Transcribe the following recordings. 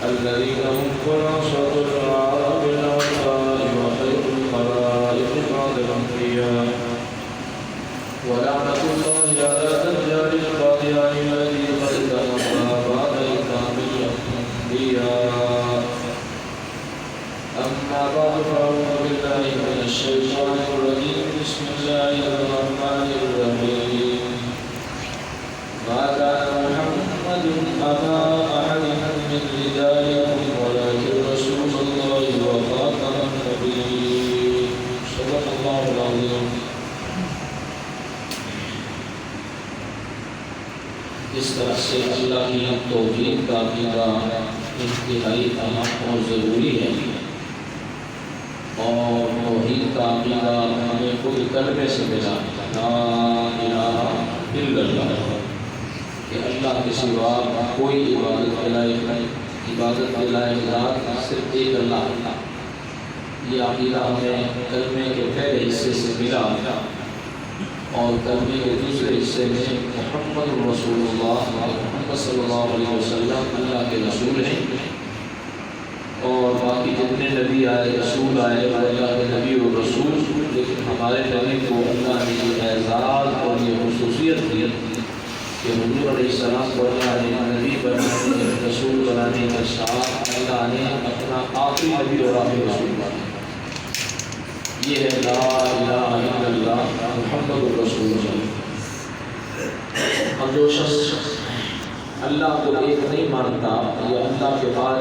الذين هم خلاصة العرب الأوفاء وخير الخلائق بعد الأنبياء ولعنة الله على دجال القاديان الذي قد تمضى بعد إتمام الأنبياء. أما بعد فأعوذ بالله من الشيطان الرجيم. بسم الله الرحمن الرحيم. ما كان محمد أبا أحد من رجالكم ولكن رسول الله وخاتم النبيين. صدق الله العظيم. اس طرح سے اللہ کی توحید کا عقیدہ انتہائی اہم اور ضروری ہے، اور توحید کا عقیدہ ہمیں خود کلمے سے ملا، لا الہ الا اللہ، کہ اللہ کے سوا کوئی عبادت کے لائق نہیں، عبادت کے لائق ذات صرف ایک اللہ ہے۔ یہ عقیدہ ہمیں کلمے کے پہلے حصے سے ملا، اور کلمے کے دوسرے حصے میں محمد رسول اللہ، محمد صلی اللہ علیہ وسلم اللہ کے رسول ہیں، اور باقی جتنے نبی آئے رسول آئے وہ اللہ کے نبی اور رسول، لیکن ہمارے نبی کو اللہ نے یہ اعزاز اور یہ خصوصیت دی کہ حضور علیہ السلام کو اللہ نے نبی بنانے، رسول بنانے کے ساتھ اللہ نے اپنا آخری نبی اور آخری رسول بنایا۔ یہ ہے لا الہ الا اللہ محمد رسول اللہ۔ اور جو شخص اللہ کو ایک نہیں مانتا یا اللہ کے بعد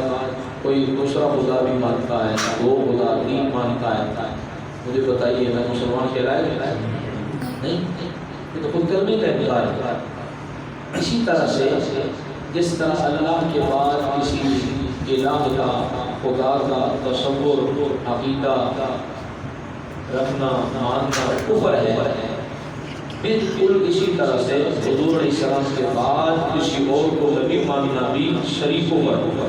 کوئی دوسرا خدا بھی مانتا ہے، دو خدا تین مانتا ہے، مجھے بتائیے میں مسلمان کہلائے نہیں؟ یہ تو خود کرنے کا انکار ہے۔ اسی طرح سے جس طرح اللہ کے بعد کسی الہ کا، خدا کا تصور، عقیدہ رکھنا، ماننا کفر ہے، بالکل اسی طرح سے حضور علیہ السلام کے بعد کسی اور کو نبی ماننا بھی شریک کفر ہے،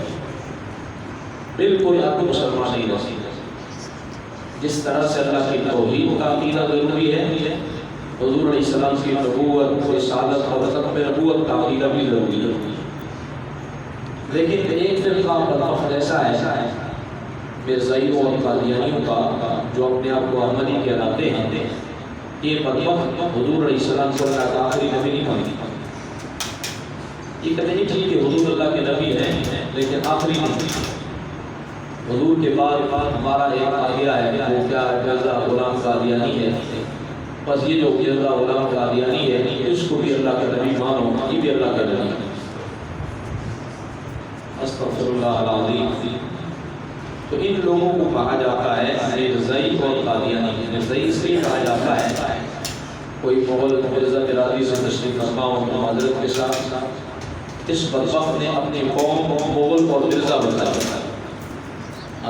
بالکل آپ کو مسلمان نہیں رہ سکتے۔ جس طرح سے اللہ کی توحید کا عقیدہ ضروری ہے، حضور علیہ السلام کی نبوت، رسالت اور ختم نبوت کا عقیدہ بھی ضروری ہے۔ لیکن ایک فرقہ بدبخت ایسا ہے مرزائیوں اور قادیانیوں کا، جو اپنے آپ کو احمدی کہلاتے ہیں، یہ بدبخت حضور علیہ السلام کو اللہ کا آخری نبی نہیں مانتے۔ یہ کہتے ہیں ٹھیک ہے حضور اللہ کے نبی ہیں لیکن آخری نہیں، حضور کے بعد ہمارا ایک آگیا ہے وہ کیا ہے، مرزا غلام قادیانی ہے، بس یہ جو مرزا غلام قادیانی ہے اس کو بھی اللہ کا نبی مانو، یہ بھی اللہ کا نبی ہے۔ استغفر اللہ العظیم۔ تو ان لوگوں کو کہا جاتا ہے مرزائی اور قادیانی۔ مرزائی اس لیے کہا جاتا ہے، کوئی مغل مرزا برادری سے تشریف فرما ہو معذرت کے ساتھ، اس بدبخت نے اپنی قوم کو مغل اور مرزا بتایا۔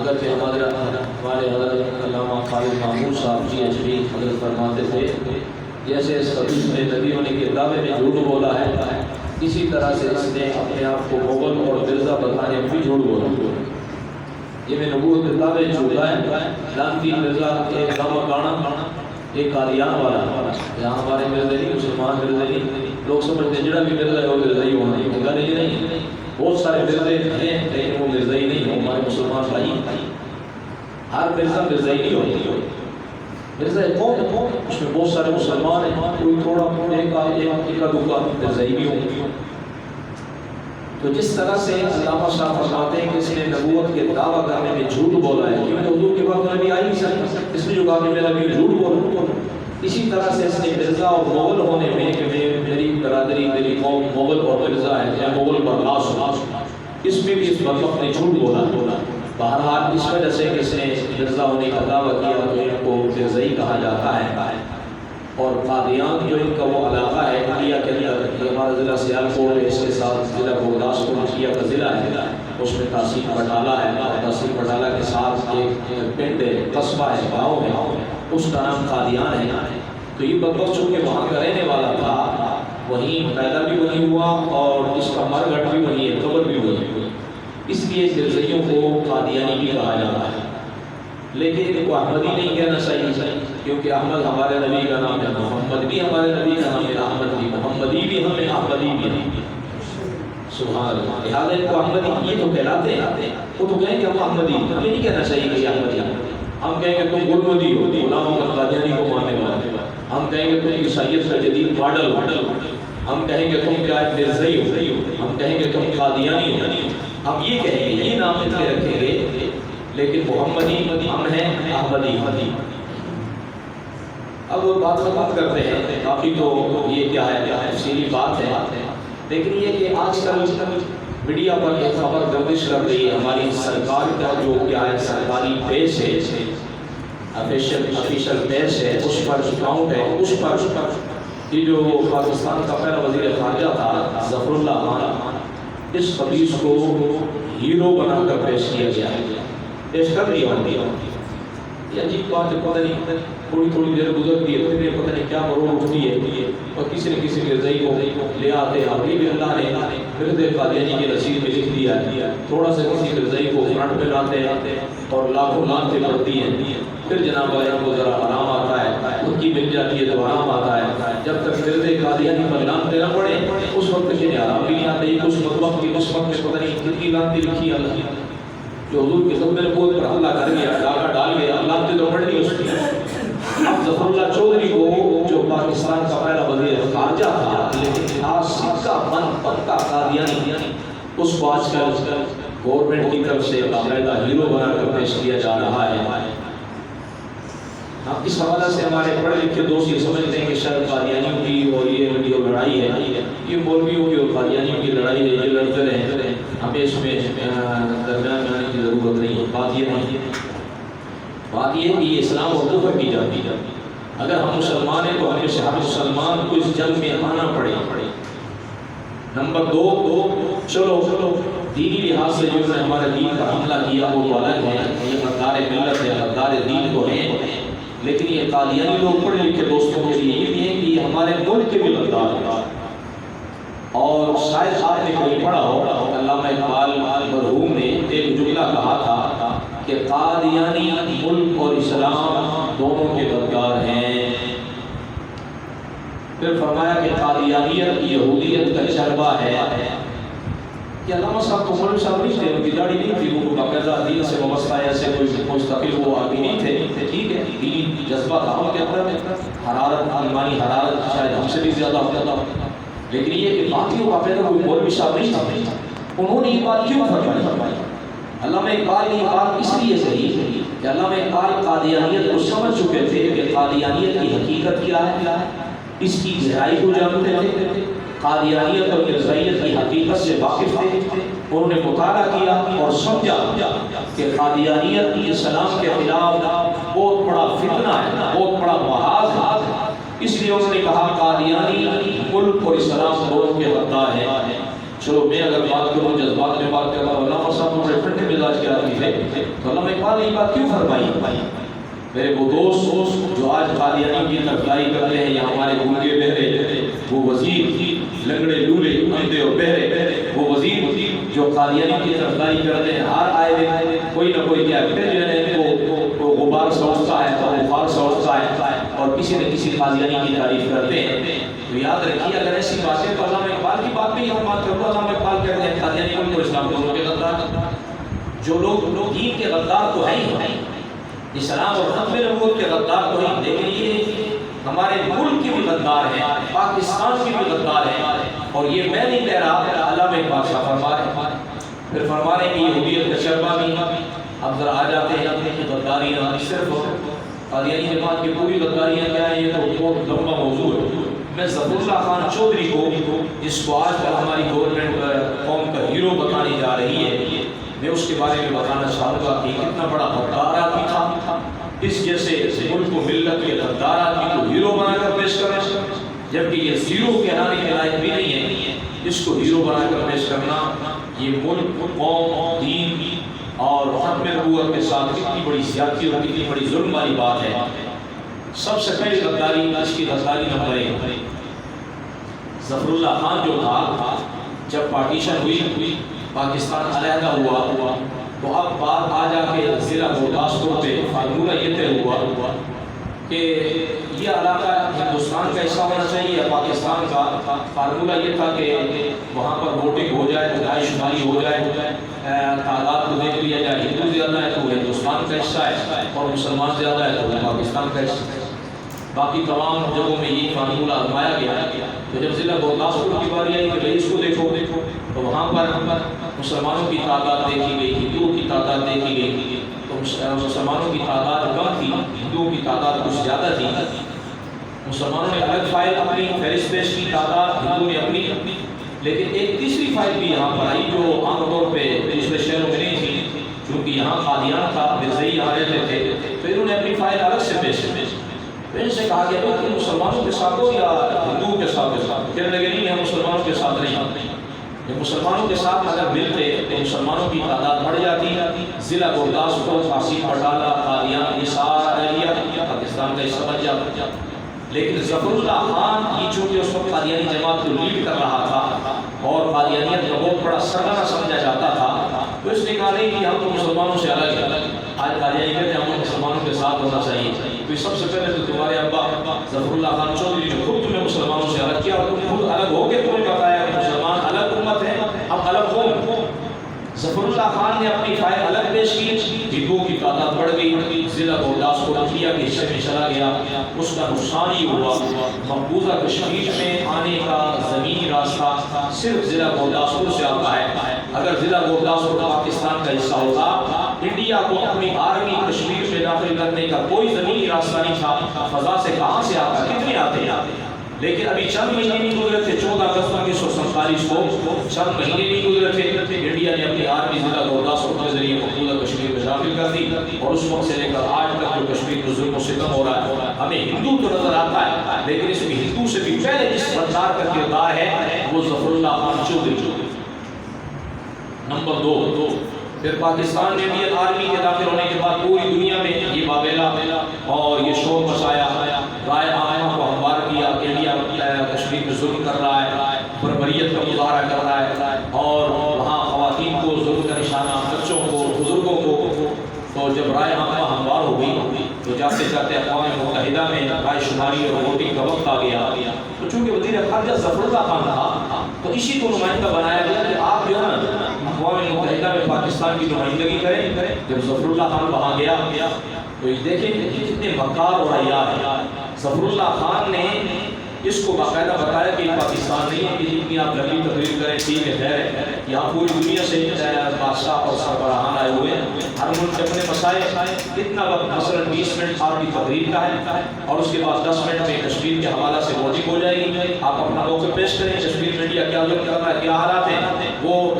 اگر کہ ہمارے حضرت علامہ خالد محمود صاحب جی اجری حضرت فرماتے تھے، جیسے اس حدیث میں نبی ہونے کے دعوے میں جھوٹ بولا ہے، اسی طرح سے اس نے اپنے آپ کو مغل اور مرزا بتانے میں بھی جھوٹ بولا۔ یہ میں نبوت کے دعوے جھوٹا ہے، لانتی مرزا ایک دامہ کانا، ایک قادیان والا، یہاں ہمارے مرزا نہیں، مسلمان مرزا نہیں، لوگ سمجھتے ہیں جڑا بھی مرزا ہے وہ مرزا ہی ہونا، یہ ہوگا نہیں۔ بہت سارے مرزے ہیں لیکن وہ مرزائی نہیں ہوں، ہمارے مسلمان بھائی، ہر مرزا مرزائی نہیں ہوتی۔ مرزا ایک قوم ہے، اس میں بہت سارے مسلمان ہیں، کوئی تھوڑا ایک دکا مرزائی بھی ہوں۔ تو جس طرح سے علامہ صاحب فرماتے ہیں کہ اس نے نبوت کے دعویٰ کرنے میں جھوٹ بولا ہے، کیونکہ حضور کے بعد نبی آئی نہیں سکتا، اس نے جو کہا کہ میرا نبی جھوٹ بولا۔ اسی طرح سے اس نے مرزا اور مغل ہونے میں کہ میری برادری، میری قوم مغل اور مرزا ہے یا مغل برداشت، اس میں بھی اس بدبخت نے جھوٹ بولا۔ بہرحال اس وجہ سے کہ اس نے مرزا ہونے کا دعویٰ کیا تو ان کو مرزائی کہا جاتا ہے۔ اور قادیان جو ان کا وہ علاقہ ہے انڈیا کے اندر، یہ ہمارا ضلع سیالکوٹ ہے، اس کے ساتھ ضلع گرداسپور انڈیا کا ضلع ہے، اس میں تحصیل بٹالہ ہے، اور تحصیل بٹالہ کے ساتھ ایک پنڈ ہے، قصبہ ہے، گاؤں ہے، اس کا نام قادیان ہے۔ تو یہ بدبخت چونکہ وہاں کا رہنے والا تھا، وہیں پیدا بھی وہیں ہوا اور اس کا مرگھٹ بھی وہیں ہے، قبر بھی وہیں ہے، اس لیے مرزائیوں کو قادیانی بھی کہا جاتا ہے۔ لیکن ان کو احمدی نہیں کہنا چاہیے، کیونکہ احمد ہمارے نبی کا نام ہے، محمد بھی ہمارے نبی کا نام ہے، احمد بھی، محمدی بھی ہمیں، احمدی بھی ہے، سبحان اللہ۔ لہٰذا ان کو احمدی یہ تو کہلاتے ہیں، وہ تو کہیں گے ہم احمدی، ہمیں نہیں کہنا چاہیے کہ احمدی، ہم کہیں گے تم گلمدی ہو، غلاموں کا قادیانی کو ماننے والے، ہم کہیں گے تم عیسائیت کا جدید ماڈل، ہم کہیں گے تم کیا مرزائی ہو، ہم کہیں گے تم قادیانی ہو، ہم یہ کہیں گے، یہ نام ان کے رکھیں گے، لیکن محمدی ہم ہیں، احمدی۔ اب بات ختم کرتے ہیں، باقی تو یہ کیا ہے، تفصیلی بات ہے، لیکن یہ کہ آج کل میڈیا پر ایک خبر گردش کر رہی ہے، ہماری سرکار کا جو کیا ہے سرکاری پیج ہے، آفیشیل پیج ہے، اس پر اکاؤنٹ ہے، اس پر یہ جو پاکستان کا پہلا وزیر خارجہ تھا ظفر اللہ خان، اس خبیث کو ہیرو بنا کر پیش کیا گیا ہے، پیش کر دیا ہوتی ہے۔ یہ عجیب بات ہے، پتہ نہیں تھوڑی دیر گزرتی ہے، پھر پتہ نہیں کیا مرور اٹھتی ہے، اور کسی نے کسی مرزائی کو لے آتے ہیں، ابھی بھی اللہ نے مرزا قادیانی کی رسید میں لکھ دیا ہے، تھوڑا سا کسی مرزائی کو فرنٹ پہ لاتے ہیں اور لاکھوں لانتیں پڑتی ہیں، پھر جناب ان کو ذرا آرام آتا ہے، ان کی مل جاتی ہے تو آرام آتا ہے، جب تک مرزا قادیانی پر لانتیں نہ پڑے اس وقت کے لیے آرام بھی نہیں آتا۔ یہ کچھ مطلب کی اس وقت میں پتہ نہیں کتنی لانتیں لکھی اللہ نے، جو حضور کے ختم نبوت پر حملہ کر گیا، ڈاکہ ڈال گیا، لانتیں تو پڑ نہیں اس کی۔ اب ظفر اللہ چودھری کو جو پاکستان کا پہلا وزیر خارجہ تھا لیکن آج سکہ بند پکا قادیانی، اس کو آج کل گورنمنٹ کی طرف سے باقاعدہ ہیرو بنا کر پیش کیا جا رہا ہے۔ اب اس حوالے سے ہمارے پڑھے لکھے دوست یہ سمجھتے ہیں کہ شاید قادیانیوں کی اور یہ لڑائی ہے، یہ مولویوں کی اور قادیانیوں کی لڑائی ہے، یہ لڑتے رہے، ہمیں اس میں درمیان میں آنے کی ضرورت نہیں ہے۔ بات یہ نہیں ہے، بات یہ کہ یہ اسلام اور کفر کی جاتی ہے، اگر ہم مسلمان ہیں تو ہمیں سے ہر مسلمان کو اس جنگ میں آنا پڑے۔ نمبر دو، چلو دینی لحاظ سے جو نے ہمارے دین پر حملہ کیا وہ تو الگ ہے، یہ غدار ملت ہے، غدار دین تو ہے، لیکن یہ قادیانی لوگ پڑھے لکھے دوستوں کے لیے یہ بھی ہے کہ یہ ہمارے ملک کے بھی غدار ہیں۔ اور شاید آپ نے کہیں پڑھا ہو، علامہ اقبال مرحوم نے ایک جملہ کہا تھا کہ قادیانی ملک اور اسلام دونوں کے غدار ہیں۔ پھر فرمایا کہ قادیانیت یہودیت کا شربہ ہے۔ کہ علامہ صاحب تو مولوی صاحب نہیں تھے، ان کی داڑھی نہیں تھی، وہ باقاعدہ دین سے وابستہ ایسے کوئی مستقل وہ آدمی نہیں تھے، ٹھیک ہے، دینی جذبہ تھا ان کے اندر، حرارت، ایمانی حرارت شاید ہم سے بھی زیادہ ہوتا تھا، لیکن یہ کہ باقیوں کا پیدا کوئی مولوی صاحب نہیں تھا۔ انہوں نے یہ بات کیوں فرمائی؟ علامہ اقبال نے یہ بات اس لیے کہی کہ علامہ اقبال قادیانیت کو سمجھ چکے تھے کہ قادیانیت کی حقیقت کیا ہے، اس کی گہرائی کو جانتے تھے، قادیانیت اور مرزائیت کی حقیقت سے واقف تھے، انہوں نے مطالعہ کیا اور سمجھا کہ قادیانیت اسلام کے خلاف بہت بڑا فتنہ ہے، بہت بڑا محاذ ہے، اس لیے انہوں نے کہا قادیانی ملک اور اسلام دونوں کے غدار ہیں۔ چلو میں اگر بات کروں جذبات میں بات کرتا ہوں، علامہ صاحب بڑے ٹھنڈے مزاج کے آدمی تھے، تو علامہ اقبال نے یہ بات کیوں فرمائی؟ میرے وہ دوست جو آج قادیانی کی طرفداری کرتے ہیں، یا ہمارے گونگے بہرے وہ وزیر، لنگڑے لولے اندھے اور بہرے وہ وزیر جو قادیانی کی طرفداری کرتے ہیں، ہر آئے دن کوئی نہ کوئی کیا پھر جو ہے وہ غبار سوچتا ہے اور غبار سوچتا ہے اور کسی نہ کسی قادیانی کی تعریف کرتے ہیں۔ تو یاد رکھیے اگر ایسی باتیں تو علامہ اقبال کی بات بھی ہم بات کروں، علامہ اقبال کہتے ہیں قادیانی ملک اور اسلام دونوں کے غدار، جو لوگ دین کے غدار تو ہیں، اسلام اور ختم نبوت کے غدار تو ہیں، لیکن یہ ہمارے ملک کے بھی غدار ہیں، پاکستان کے بھی غدار ہیں، اور یہ میں نہیں کہہ رہا، علامہ اقبال صاحب فرما رہے ہیں۔ پھر فرما رہے ہیں کہ یہودیت کا شربہ بھی، اب ذرا آ جاتے ہیں کہ غداریاں صرف قادیانی جماعت کی پوری غداریاں کیا ہیں، یہ تو بہت لمبا موضوع ہے۔ میں ظفر اللہ خان چودھری کو، جس کو آج کل ہماری گورنمنٹ قوم کا ہیرو بتائی جا رہی ہے، میں اس کے بارے میں بتانا چاہوں گا کہ کتنا بڑا غدار آدمی تھا، اس جیسے ملک و ملت کے غدار آدمی کو ہیرو بنا کر پیش کرنا، جبکہ یہ زیرو کہلانے کے لائق بھی نہیں ہے، اس کو ہیرو بنا کر پیش کرنا، یہ ملک، قوم، دین اور ختم نبوت کے ساتھ کتنی بڑی زیادتی اور کتنی بڑی ظلم والی بات ہے۔ سب سے پہلی غداری، اس کی غداری نمبر 1، ظفر اللہ خان جو تھا، جب پارٹیشن ہوئی، پاکستان علیحدہ ہوا، تو اب بات آ جا کے ضلع گرداسپور پہ فارمولہ یہ طے ہوا کہ یہ علاقہ ہندوستان کا حصہ ہونا چاہیے یا پاکستان کا. فارمولہ یہ تھا کہ وہاں پر ووٹنگ ہو جائے, رائے شماری ہو جائے, تعداد کو دیکھ لیا جائے, ہندو زیادہ ہے تو وہ ہندوستان کا حصہ ہے اور مسلمان زیادہ ہے تو وہ پاکستان کا حصہ ہے. باقی تمام جگہوں میں یہ فارمولہ آزمایا گیا. تو جب ضلع گرداسپور کی باری آئی کہ بھائی اس کو دیکھو تو وہاں پر مسلمانوں کی تعداد دیکھی گئی, ہندوؤں کی تعداد دیکھی گئی. تو مسلمانوں کی تعداد کم تھی, ہندوؤں کی تعداد کچھ زیادہ تھی. مسلمانوں نے الگ فائل اپنی فہرست پیش کی, تعداد ہندوؤں نے اپنی. لیکن ایک تیسری فائل بھی یہاں پر آئی جو عام طور پہ دوسرے شہروں میں نہیں تھی, چونکہ یہاں قادیان تھا, مرزائی یہاں رہتے تھے, تو انہوں نے اپنی فائل الگ سے پیش کی. ان سے کہا گیا کہ مسلمانوں کے ساتھ ہو یا ہندوؤں کے ساتھ ہو. کہنے لگے نہیں, ہم مسلمانوں کے ساتھ نہیں. جب مسلمانوں کے ساتھ اگر ملتے تو مسلمانوں کی تعداد بڑھ جاتی. ضلع گرداسپور, قاسم بٹالہ, قادیان, یہ سارا ایریا پاکستان کا حصہ بن جاتا. لیکن ظفر اللہ خان یہ چونکہ اس وقت قادیانی جماعت کو لیڈ کر رہا تھا اور قادیانیت کا بہت بڑا سرگنا سمجھا جاتا تھا, تو اس نے کہا نہیں کہ ہم تو مسلمانوں سے الگ ہیں. آج قادیانی کہتے ہیں ہم مسلمانوں کے ساتھ ہونا چاہیے. تو سب سے پہلے تو تمہارے ابا ظفر اللہ خان چودھری نے خود تمہیں مسلمانوں سے الگ کیا اور تم خود الگ ہو کے تمہیں بتایا کہ مسلمان الگ امت ہے, ہم الگ ہوں. ظفر اللہ خان نے اپنی فائل الگ پیش کی, ہندوؤں کی تعداد بڑھ گئی, ضلع گرداسپور انڈیا کے حصے میں چلا گیا. اس کا نقصان یہ ہوا مقبوضہ کشمیر میں آنے کا زمینی راستہ صرف ضلع گرداسپور سے آتا ہے. اگر ضلع گرداسپور پاکستان کا حصہ ہوتا, انڈیا کو اپنی آرمی کشمیر میں داخل کرنے کا کوئی زمینی راستہ نہیں تھا. فضا سے کہاں سے آتا, کتنے آتے ہیں. لیکن ابھی چند مہینے نہیں گزرے تھے, 14 اگست 1947 کو چند مہینے نہیں گزرے تھے, انڈیا نے اپنی آرمی ضلع گرداسپور کے ذریعے مقبوضہ کشمیر میں داخل کر دی. اور اس وقت سے لے کر آج تک جو کشمیر میں ظلم و ستم ہو رہا ہے, ہمیں ہندو تو نظر آتا ہے لیکن اس میں ہندو سے بھی پہلے جس غدار کا کردار ہے وہ ظفر اللہ خان چودھری. نمبر 2, پھر پاکستان میں انڈین آرمی کے داخل ہونے کے بعد پوری دنیا میں یہ بابیلا اور یہ شور مچایا, رائے عامہ کو ہموار کیا کہ انڈیا کشمیر میں ظلم کر رہا ہے, بربریت کا مظاہرہ کر رہا ہے اور وہاں خواتین کو ظلم کا نشانہ, بچوں کو, بزرگوں کو. تو جب رائے عامہ ہموار ہو گئی تو جاتے جاتے اقوام متحدہ میں رائے شماری اور ووٹنگ کا وقت آ گیا. تو چونکہ وزیر خارجہ ظفر اللہ خان تھا تو اسی کو نمائندہ بنایا گیا کہ آپ جو ہے نا اقوام متحدہ میں پاکستان کی نمائندگی کریں. جب ظفر اللہ خان وہاں گیا تو یہ دیکھیں کہ کتنے مکار اور عیار ہیں. ظفر اللہ خان نے اس کو باقاعدہ بتایا کہ پاکستان نہیں ہے کہ جتنی آپ لمبی تقریر کریں ٹھیک ہے, خیر ہے, یہاں پوری دنیا سے بادشاہ اور سربراہان آئے ہوئے ہیں, ہر ملک کے اپنے مسائل. کتنا وقت مثلا 20 منٹ آپ کی تقریر کا ہے اور اس کے بعد 10 منٹ میں کشمیر کے حوالہ سے ووٹنگ ہو جائے گی. آپ اپنا موقع پیش کریں, کشمیر میں انڈیا کیا ظلم کر رہا ہے, کیا حالات ہیں, وہ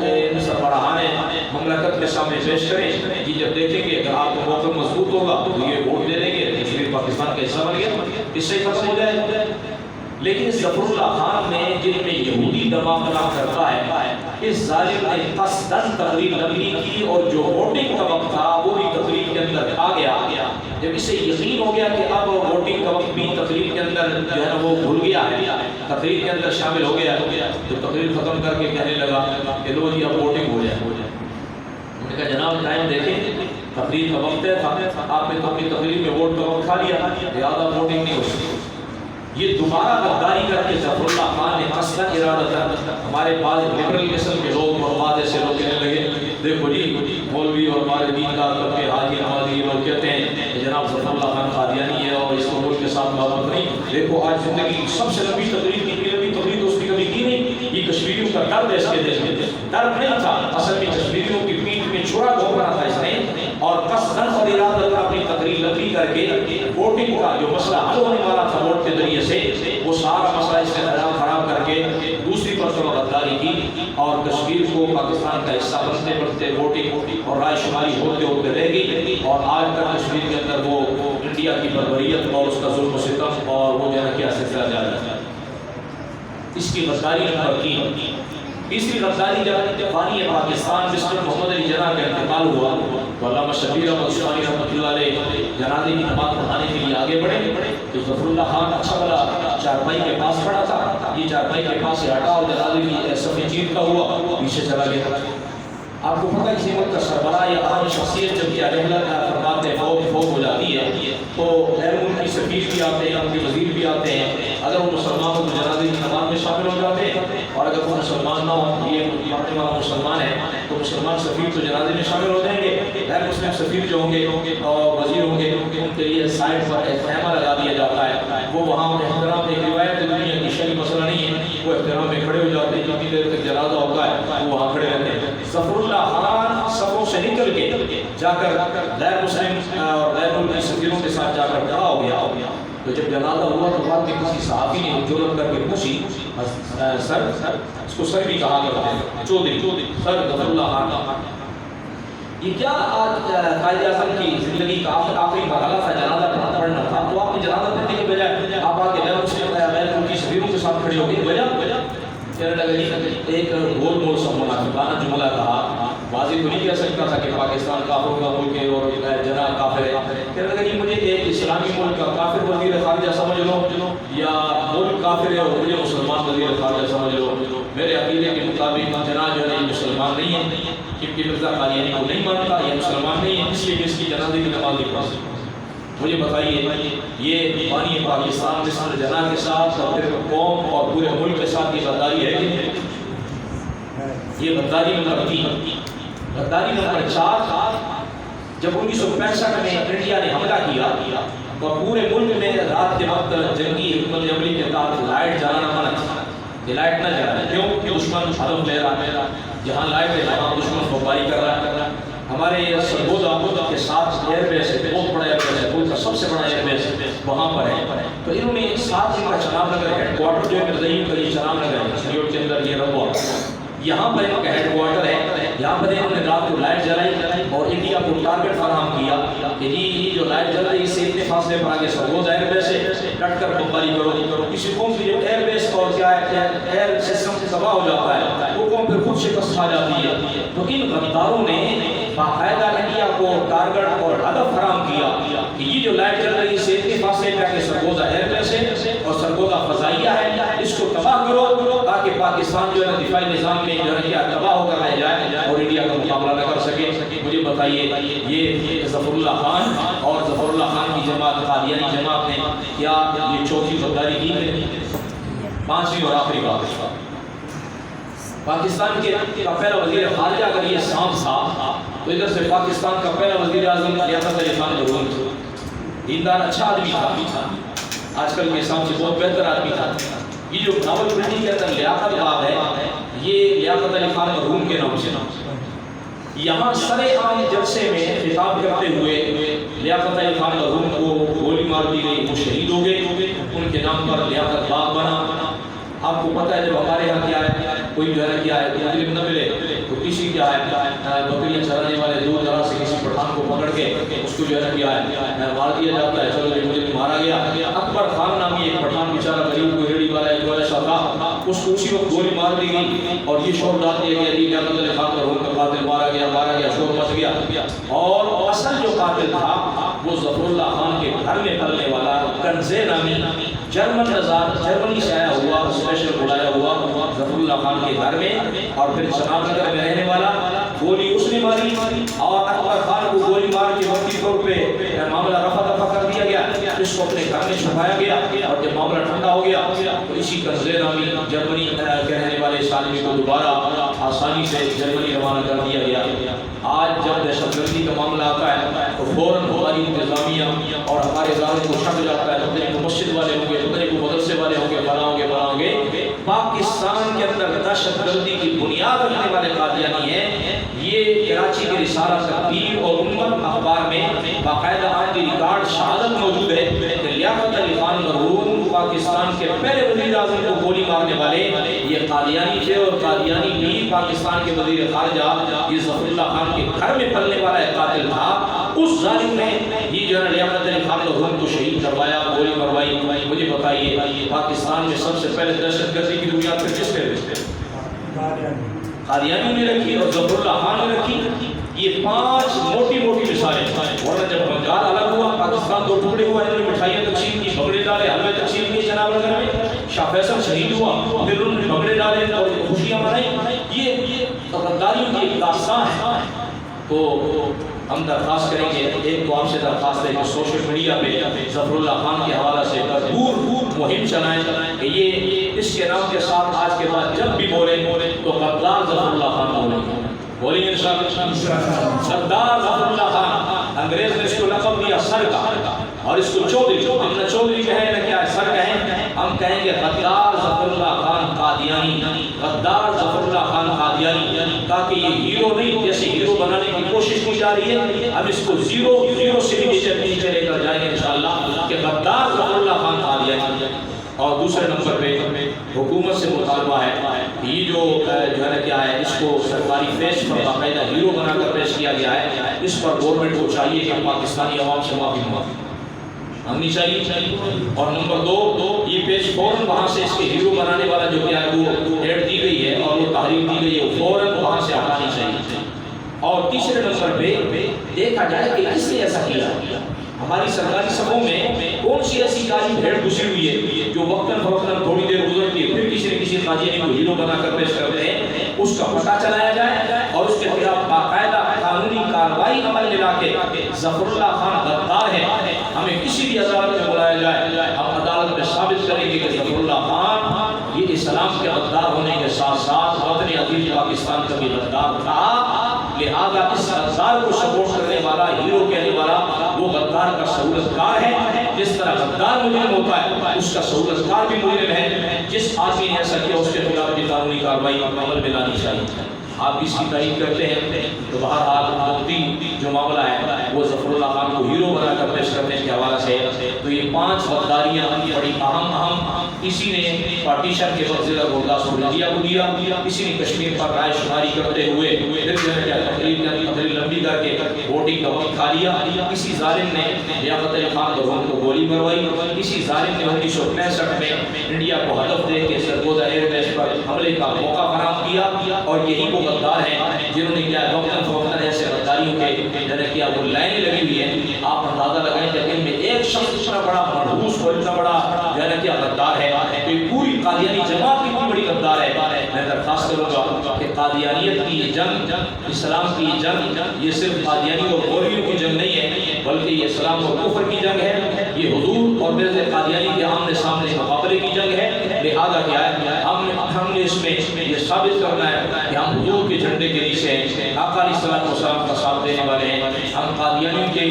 سربراہان مملکت کے سامنے پیش کریں. کہ جب دیکھیں گے اگر آپ کا موقع مضبوط ہوگا تو یہ ووٹ دے دیں گے, کشمیر پاکستان کا حصہ بن گیا, اس سے ختم ہو جائے. لیکن ظفر اللہ خان نے جن میں یہودی دباؤ کرتا ہے, اس ظالم نے قصداً تقریر لمبی کی اور جو ووٹنگ کا وقت تھا وہ بھی تقریر کے اندر آ گیا. جب اسے یقین ہو گیا کہ اب ووٹنگ کا وقت بھی تقریر کے اندر جو ہے نا وہ بھول گیا ہے, تقریر کے اندر شامل ہو گیا, تو تقریر ختم کر کے کہنے لگا کہ لو جی اب ووٹنگ ہو جائے. انہوں نے کہا جناب ٹائم دیکھیں, تقریر کا وقت ہے, آپ نے اپنی تقریر میں ووٹ کا وقت کھا لیا, زیادہ ووٹنگ نہیں ہو سکتی. یہ دوبارہ غداری کر کے ظفر اللہ خان نے قصداً ارادہ ہمارے بعض لبرل قسم کے لوگ اور بعض ایسے لوگ کہنے لگے دیکھو جی مولوی اور ہمارے دیندار طبقے حاجی نمازی یہ لوگ کہتے ہیں کہ جناب ظفر اللہ خان قادیانی ہے اور اس کو ملک کے ساتھ محبت نہیں. دیکھو آج زندگی سب سے لمبی تقریر کی, لمبی تقریر تو اس کی کبھی کی نہیں. یہ کشمیریوں کا درد ہے, اس کے دیش میں درد نہیں تھا, اصل میں کشمیریوں کی پیٹھ میں چھڑا گھونپا تھا اس نے, اور قصداً اور ارادہ اپنی تقریر لمبی کر کے ووٹنگ کا جو مسئلہ حل ہونے والا تھا ووٹ کے ذریعے سے, وہ سارا مسئلہ اس نے خراب کر کے دوسری مرتبہ غداری کی اور کشمیر کو پاکستان کا حصہ بنتے بنتے ووٹنگ اور رائے شماری ہوتے ہوتے رہ گئی. اور آج تک کشمیر کے اندر وہ انڈیا کی بربریت اور اس کا ظلم و ستم اور وہ جو ہے کیا سلسلہ جاری ہے. اس کی غداری نمبر 3. تیسری غداری جب بانی پاکستان مسٹر محمد علی جناح کا انتقال ہوا تو علامہ شبیر احمد عثمانی رحمۃ اللہ علیہ جنازے کی نماز پڑھانے کے لیے آگے بڑھے. تو ظفر اللہ خان اچھا بلا چارپائی کے پاس کھڑا تھا, یہ چارپائی کے پاس سے ہٹا اور جنازے کی صف چیرتا ہوا پیچھے چلا گیا. آپ کو پتہ ہے کسی ملک کا سربراہ یا اہم شخصیت جب کہ رحلت فرماتے ہیں فوت ہو جاتی ہے تو غیر ملک کی سفیر بھی آتے ہیں، ان کے وزیر بھی آتے ہیں، اگر وہ مسلمان ہو تو جنازے کی نماز میں شامل ہو جاتے ہیں، اور اگر وہ مسلمان نہ ہو، یہ فاطمہ مسلمان ہے تو مسلمان سفیر تو جنازے میں شامل ہو جائیں گے، غیر مسلم سفیر جو ہوں گے اور وزیر ہوں گے ان کے لیے سائڈ پر ایک خیمہ لگا دیا جاتا ہے، وہ وہاں احترام ایک روایت دنیا کی شرعی مسئلہ نہیں ہے، وہ احترام میں کھڑے ہو جاتے ہیں، جتنی دیر تک جنازہ ہوتا ہے وہ وہاں کھڑے رہتے ہیں۔ ظفر اللہ خان صفوں سے نکل کے جا کر غیر مسلم اور غیر ملکی سفیروں کے ساتھ جا کر کھڑا ہو گیا، تو جب جنازہ ہوا تو بعد میں کسی صحافی نے جرأت کر کے پوچھی، سر اس کو سر بھی کہا کرتے ہیں، چودھری سر ظفر اللہ خان، یہ کیا آج قائد اعظم کی زندگی کا آخری مرحلہ تھا، جنازہ پڑھنا تھا، تو آپ نے جنازہ پڑھنے کے بجائے آپ آ کے غیر مسلم غیر ملکی سفیروں کے ساتھ کھڑے ہو گئے، وجہ کہنے لگا جی ایک گول مول سا منافقانہ جملہ کہا، واضح تو نہیں کہہ سکتا تھا کہ پاکستان کافروں کا ملک ہے اور جناب کافر ہے، کہنے لگا جی مجھے ایک اسلامی ملک کا کافر وزیر خارجہ سمجھ لو یا ملک کافر ہے اور مجھے مسلمان وزیر خارجہ سمجھ لو، میرے عقیدے کے مطابق جناب جو ہے مسلمان نہیں ہے، کیونکہ مرزا قادیانی کو نہیں مانتا، یہ مسلمان نہیں ہے، اس لیے اس کی جنازے کی نماز نہیں پڑھ سکتا۔ مجھے بتائیے یہ بانی پاکستان مصر جناح کے ساتھ اور پھر قوم اور پورے ملک کے ساتھ یہ غداری ہے کہ یہ غداری نمبر 3۔ غداری نمبر 4، جب 1965 میں انڈیا نے حملہ کیا اور پورے ملک میں رات کے وقت جنگی حکمت عملی کے تحت لائٹ جلانا منع تھا کہ لائٹ نہ جلائے، کیوں کہ دشمن حلف لے رہا ہے، جہاں لائٹ ہے وہاں دشمن بمباری کر رہا ہے۔ ہمارے سرگودا کے ساتھ ایئر بیس ہے، بہت بڑا ایئر بیس ہے، ملک کا سب سے بڑا ایئر بیس ہے، وہاں پر ہے، تو انہوں نے 7 دن کا چناب نگر ہیڈ کوارٹر جو ہے مرزائیوں کا یہ چناب نگر ہے سیوٹ کے اندر یہ رہا، یہاں پر ان کا ہیڈ کوارٹر ہے، یہاں پر انہوں نے رات کو لائٹ جلائی اور انڈیا کو ٹارگٹ فراہم کیا کہ یہ جو لائٹ جل رہی ہے اسے اتنے فاصلے پر آگے سرگودا ایئر بیس ہے، ڈٹ کر بمباری کرو، کسی قوم کی جو ایئر بیس اور کیا ہے ایئر سسٹم تباہ ہو جاتا ہے وہ قوم پھر خود شکست کھا جاتی ہے، تو ان غداروں نے باقاعدہ انڈیا کو ٹارگٹ اور ہدف فراہم کیا کہ یہ جو لائٹ چل رہی ہے اسے اتنے فاصلے پہ کہ سرگودا ایئر بیس ہے اور سرگودا فضائیہ ہے، اس کو تباہ کرو تاکہ پاکستان جو ہے دفاعی نظام میں جو ہے کیا تباہ ہو کر رہ جائے اور انڈیا کا مقابلہ نہ کر سکے۔ مجھے بتائیے یہ ظفر اللہ خان اور ظفر اللہ خان کی جماعت قادیانی جماعت نے کیا یہ چوتھی غداری کی ہے؟ 5ویں اور آخری بات، پاکستان کا پہلا وزیر خارجہ اگر یہ سانپ تھا تو ادھر سے پاکستان کا پہلا وزیر اعظم لیاقت علی خان مرحوم تھا، دیندار اچھا آدمی تھا، آج کل کے سانپ سے بہت بہتر آدمی تھا۔ یہ جو ناول پنڈی کے اندر لیاقت باغ ہے یہ لیاقت علی خان مرحوم کے نام سے، یہاں سر عام جلسے میں خطاب کرتے ہوئے لیاقت علی خان مرحوم کو گولی مار دی گئی، وہ شہید ہو گئے، ان کے نام پر لیاقت باغ بنا۔ آپ کو پتہ ہے جب ہمارے یہاں کیا ہے کوئی جو ہے کیا ہے مجرم نہ ملے تو کسی کیا ہے بکریاں چرانے والے دور دراز سے کسی پٹھان کو پکڑ کے اس کو جو ہے کیا ہے مار دیا جاتا ہے، چلو یہ مجرم مارا گیا۔ اکبر خان نامی ایک پٹھان بیچارہ غریب کو ریڑھی والا ایک ایسا تھا، اس کو اسی وقت گولی مار دی گئی اور یہ شور ڈال دیا گیا لیاقت علی خان مرحوم کا قاتل مارا گیا، شور مچ گیا، اور اصل جو قاتل تھا وہ ظفر اللہ خان کے گھر میں پلنے والا کنزے نامی جرمن نژاد جرمنی سے آیا ہوا اسپیشل بلایا ہوا ظفر اللہ خان کے گھر میں، اور پھر چناب نگر میں رہنے والا، گولی اس نے ماری اور اکبر خان کو گولی مار کے وقتی طور پہ معاملہ رفع دفع کر دیا گیا، اس کو اپنے گھر میں چھپایا گیا، اور جب معاملہ ٹھنڈا ہو گیا تو اسی کنزے نامی جرمنی کے رہنے والے اس آدمی کو دوبارہ آسانی سے جرمنی روانہ کر دیا گیا۔ آج جب دہشت گردی کا معاملہ آتا ہے تو فوراً ہماری انتظامیہ اور ہمارے اداروں کو شک جاتا ہے، پتہ نہیں مسجد والے ہوں گے، پتہ نہیں مدرسے والے ہوں گے، بناؤ گے۔ پاکستان کے اندر دہشت گردی کی بنیاد رکھنے والے قادیانی ہیں، یہ کراچی کے رسالہ تقریر اور امت اخبار میں باقاعدہ آپ کی ریکارڈ شہادت موجود ہے کہ لیاقت علی خان مرحوم پاکستان کے پہلے وزیر اعظم کو گولی مارنے والے یہ قادیانی تھے، اور قادیانی بھی پاکستان کے وزیر خارجہ یہ ظفر اللہ خان کے گھر میں پلنے والا ایک قاتل تھا۔ اس ظالم نے یہ جو ہے لیاقت علی خان مرحوم کو شہید کروایا، گولی مروائی۔ مجھے بتائیے پاکستان میں سب سے پہلے دہشت گردی کی بنیاد پہ کس پہ رکھتے؟ قادیانی نے رکھی اور ظفر اللہ خان نے رکھی۔ یہ 5 موٹی مثالیں، ورنہ جب بنگال الگ ہوا پاکستان 2 ٹکڑے ہوا، انہوں نے مٹھائیاں تقسیم کی، بگڑے ڈالے، حلوے تقسیم کیے جناب نگر میں، شاہ فیصل شہید ہوا، پھر انہوں نے بگڑے ڈالے اور خوشیاں منائی۔ یہ غداریوں کی ایک داستان آسان ہے، تو ہم درخواست کریں گے، ایک تو آپ سے درخواست ہے کہ سوشل میڈیا پہ ظفر اللہ خان کے حوالہ سے بھرپور مہم چلائیں کہ یہ اس کے نام کے ساتھ آج کے بعد جب بھی بولیں تو غدار ظفر اللہ خان بولیں گے انشاءاللہ۔ سردار ظفر اللہ خان، انگریز نے اس کو لقب دیا سر کا، اور اس کو چودھری، ہم نہ چودھری کہیں نہ کیا سر کہیں، ہم کہیں گے غدار ظفر اللہ خان قادیانی، غدار ظفر اللہ خان قادیانی، تاکہ یہ ہیرو نہیں جیسے ہیرو بنانے کی کوشش کی جا رہی ہے، ہم اس کو زیرو سے بھی نیچے لے کر جائیں گے انشاءاللہ کہ غدار ظفر اللہ خان قادیانی۔ اور دوسرے نمبر پہ حکومت سے مطالبہ ہے، یہ جو ہے نا کیا ہے، اس کو سرکاری پیش پر باقاعدہ ہیرو بنا کر پیش کیا گیا ہے، اس پر گورنمنٹ کو چاہیے کہ پاکستانی عوام سے معافی مانگنی چاہیے۔ اور نمبر دو، یہ پیش فوراً وہاں سے اس کے ہیرو بنانے والا جو کیا ہے وہ ایڈ دی گئی ہے اور وہ تحریر دی گئی ہے، وہ فوراً وہاں سے ہٹانی چاہیے۔ اور تیسرے نمبر پہ دیکھا جائے کہ کس نے ایسا کیا، ہماری سرکاری سبھوں میں کون سی ایسی کالی بھیڑ گھسی ہوئی ہے جو وقتاً فوقتاً تھوڑی دیر گزرتی ہے پھر کسی نہ کسی قاضی کو ہیرو بنا کر پیش کرتے ہیں، اس کا پتہ چلایا جائے اور اس کے خلاف باقاعدہ قانونی کارروائی عمل میں لا کے ظفر اللہ خان غدار ہے، ہمیں کسی بھی عدالت میں بلایا جائے، ہم عدالت میں ثابت کریں گے کہ ظفر اللہ خان یہ اسلام کے غدار ہونے کے ساتھ ساتھ وطن عزیز پاکستان کا بھی غدار تھا، لہذا اس غدار کو سپورٹ کرنے والا، ہیرو کہنے والا وہ غدار کا سہولتکار ہے، جس طرح غدار مجرم ہوتا ہے اس کا سہولتکار بھی مجرم ہے، جس آدمی نے ایسا کیا اس کے خلاف بھی قانونی کارروائی عمل میں لانی چاہیے۔ آپ اس کی تائید کرتے ہیں تو بہرحال مفتی جو معاملہ ہے وہ ظفر اللہ خان کو ہیرو بنا کر پیش کرنے کے حوالے سے، تو یہ 5 غداریاں بڑی اہم، کسی نے پارٹیشن کے وقت ضلع گرداسپور انڈیا کو دیا، کسی نے کشمیر پر رائے شماری کرتے ہوئے پھر جو ہے تقریر لمبی کر کے ووٹنگ کا وقت کھا لیا، کسی ظالم نے لیاقت علی خان مرحوم کو گولی مروائی، کسی ظالم نے 1965 میں انڈیا کو ہدف دے کے سرگودا ایئر بیس پر حملے کا موقع فراہم کیا، اور یہی وہ غدار ہیں جنہوں نے کیا وقتاً فوقتاً ایسے غداریوں کے جنہیں کیا وہ لائنیں لگی ہوئی ہیں، آپ اندازہ لگائیں کہ ان میں ایک شخص اتنا بڑا مرحوس اور اتنا بڑا جنہیں کیا غدار ہے کہ پوری قادیانی جماعت اتنی بڑی غدار ہے۔ میں درخواست کروں گا کہ قادیانیت کی یہ جنگ، اسلام کی یہ جنگ، یہ صرف قادیانی اور غوریوں کی جنگ نہیں ہے بلکہ یہ اسلام اور کفر کی جنگ ہے، یہ حضور اور مرزا قادیانی کے آمنے سامنے مقابلے کی جنگ ہے، لہذا کیا ہے ہم نے اس میں یہ ثابت کرنا ہے کہ ہم حضور کے جھنڈے کے نیچے ہیں، آقا علیہ السلام کا ساتھ دینے والے ہیں، ہم قادیانیوں کے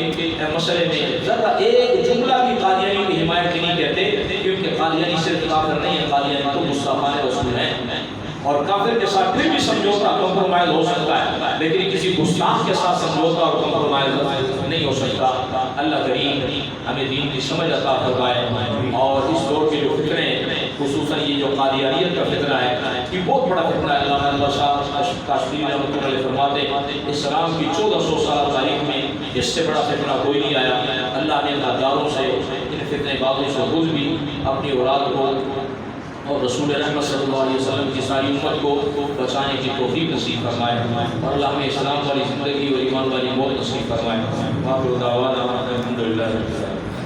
مسئلے میں ذرا ایک جملہ بھی قادیانیوں کی حمایت نہیں کہتے، کیونکہ قادیانی صرف کافر نہیں ہے، قادیانی تو مصطفیٰ رسول ہیں، اور کافر کے ساتھ پھر بھی سمجھوتا کمپرومائز ہو سکتا ہے لیکن کسی گستاخ کے ساتھ سمجھوتا اور کمپرومائز نہیں ہو سکتا۔ اللہ کریم ہمیں دین کی سمجھ عطا فرمائے، اور اس دور کے جو فتنے خصوصاً یہ جو قادیانیت کا فتنہ ہے یہ بہت بڑا فتنہ ہے۔ علامہ صاحب کاشمیری رحمۃ اللہ علیہ فرماتے ہیں اسلام کی 1400 سال تاریخ میں اس سے بڑا فتنہ کوئی نہیں آیا، اللہ نے غداروں سے، ان فتنے بازوں سے خود بھی اپنی اولاد کو اور رسول رحمت صلی اللہ علیہ وسلم کی ساری امت کو بچانے کی توفیق نصیب فرمائے، اور اللہ ہمیں اسلام والی زندگی اور ایمان والی موت نصیب فرمائے۔ وآخر دعوانا الحمدللہ رب العالمین۔